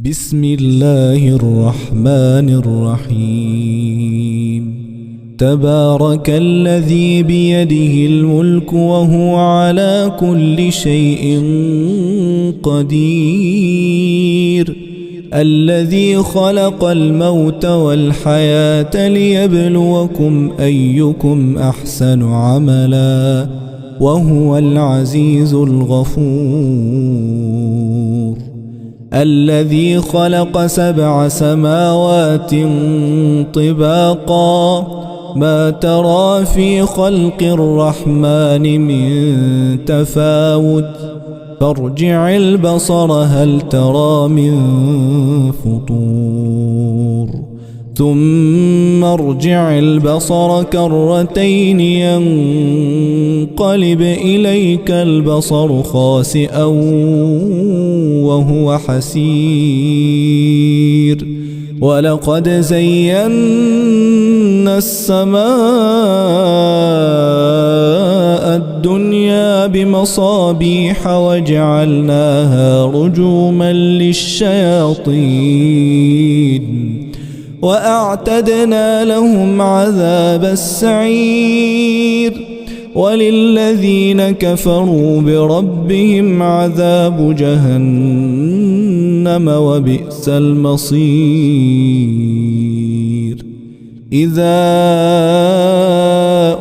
بسم الله الرحمن الرحيم. تبارك الذي بيده الملك وهو على كل شيء قدير، الذي خلق الموت والحياة ليبلوكم أيكم أحسن عملا وهو العزيز الغفور. الذي خلق 7 سماوات طباقا، ما ترى في خلق الرحمن من تفاوت، فارجع البصر هل ترى من فطور، ثم ارجع البصر كرتين ينقلب إليك البصر خاسئا وهو حسير. ولقد زينا السماء الدنيا بمصابيح وجعلناها رجوما للشياطين وأعتدنا لهم عذاب السعير. وللذين كفروا بربهم عذاب جهنم وبئس المصير. إذا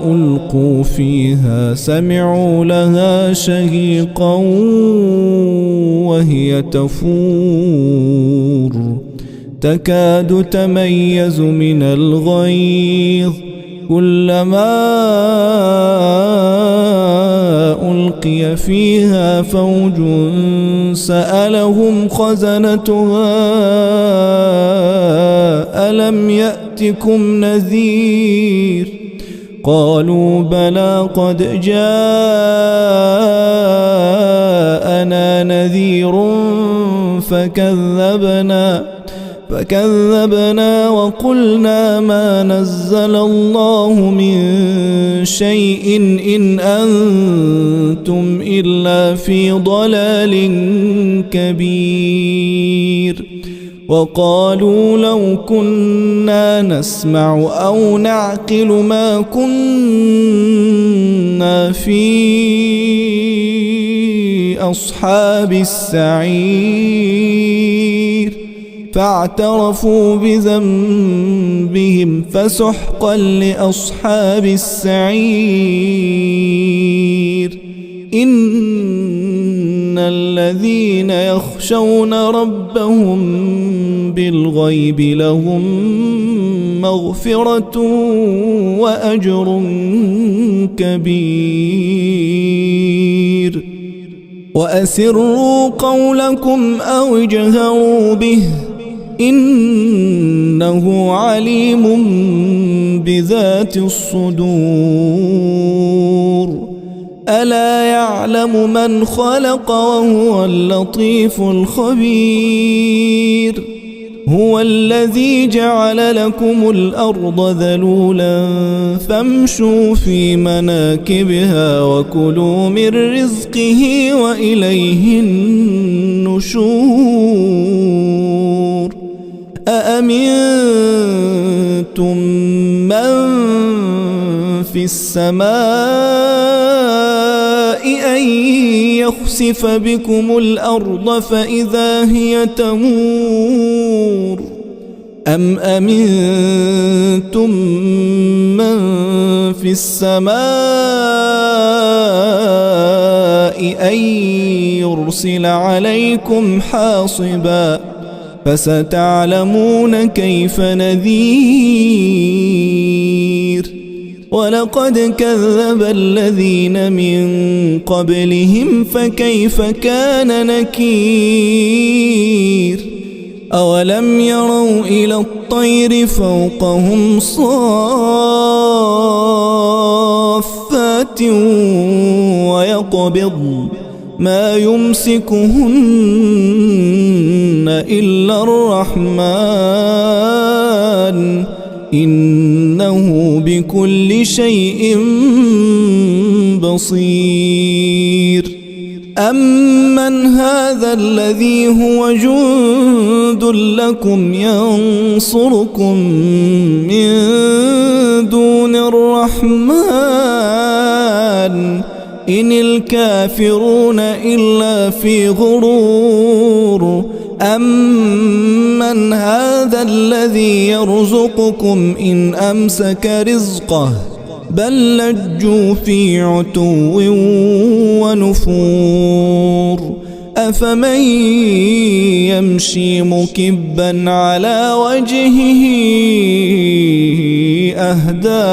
ألقوا فيها سمعوا لها شهيقا وهي تفور، تكاد تميز من الغيظ، كلما ألقي فيها فوج سألهم خزنتها ألم يأتكم نذير، قالوا بلى قد جاءنا نذير فكذبنا وقلنا ما نزل الله من شيء إن أنتم إلا في ضلال كبير. وقالوا لو كنا نسمع أو نعقل ما كنا في أصحاب السعير، فاعترفوا بذنبهم فسحقا لأصحاب السعير. إن الذين يخشون ربهم بالغيب لهم مغفرة وأجر كبير. وأسروا قولكم أو اجهروا به إنه عليم بذات الصدور. ألا يعلم من خلق وهو اللطيف الخبير. هو الذي جعل لكم الأرض ذلولا فامشوا في مناكبها وكلوا من رزقه وإليه النشور. أأمنتم من في السماء أن يخسف بكم الأرض فإذا هي تمور، أم أمنتم من في السماء أن يرسل عليكم حاصبا، فستعلمون كيف نذير. ولقد كذب الذين من قبلهم فكيف كان نكير. أولم يروا إلى الطير فوقهم صافات ويقبضن ما يمسكهن إلا الرحمن إنه بكل شيء بصير. أمن هذا الذي هو جند لكم ينصركم من دون الرحمن إن الكافرون إلا في غرور أمن هذا الذي يرزقكم إن أمسك رزقه بل لجوا في عتو ونفور أفمن يمشي مكبا على وجهه أهدى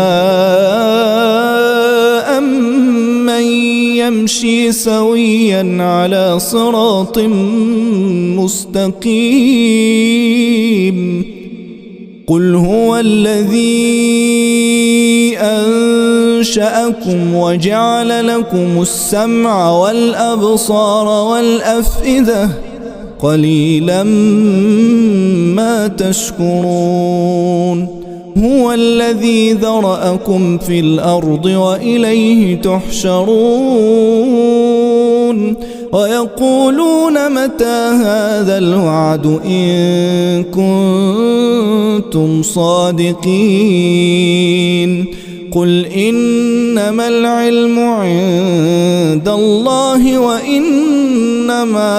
أمن يمشي سويا على صراط مستقيم قل هو الذي أنشأكم وجعل لكم السمع والأبصار والأفئدة قليلا ما تشكرون هو الذي ذرأكم في الأرض وإليه تحشرون ويقولون متى هذا الوعد إن كنتم صادقين قل إنما العلم عند الله وإنما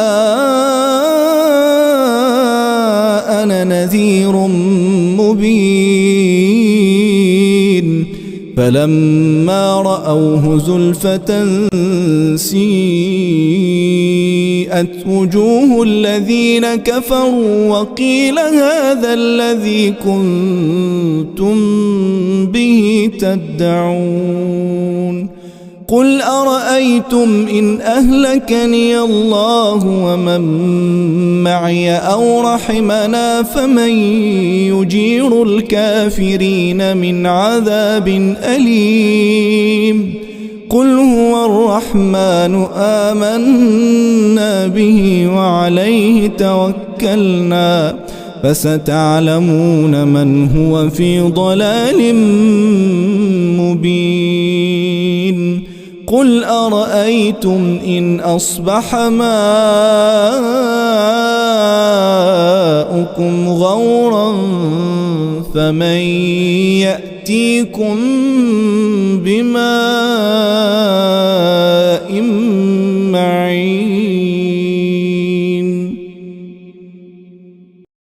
أنا نذير مبين فلما رأوه زلفة سيئت وجوه الذين كفروا وقيل هذا الذي كنتم به تدعون قل أرأيتم إن أهلكني الله ومن معي أو رحمنا فمن يجير الكافرين من عذاب أليم قل هو الرحمن آمنا به وعليه توكلنا فستعلمون من هو في ضلال مبين قل أرأيتم إن أصبح ماؤكم غورا فمن يأتيكم بماء معين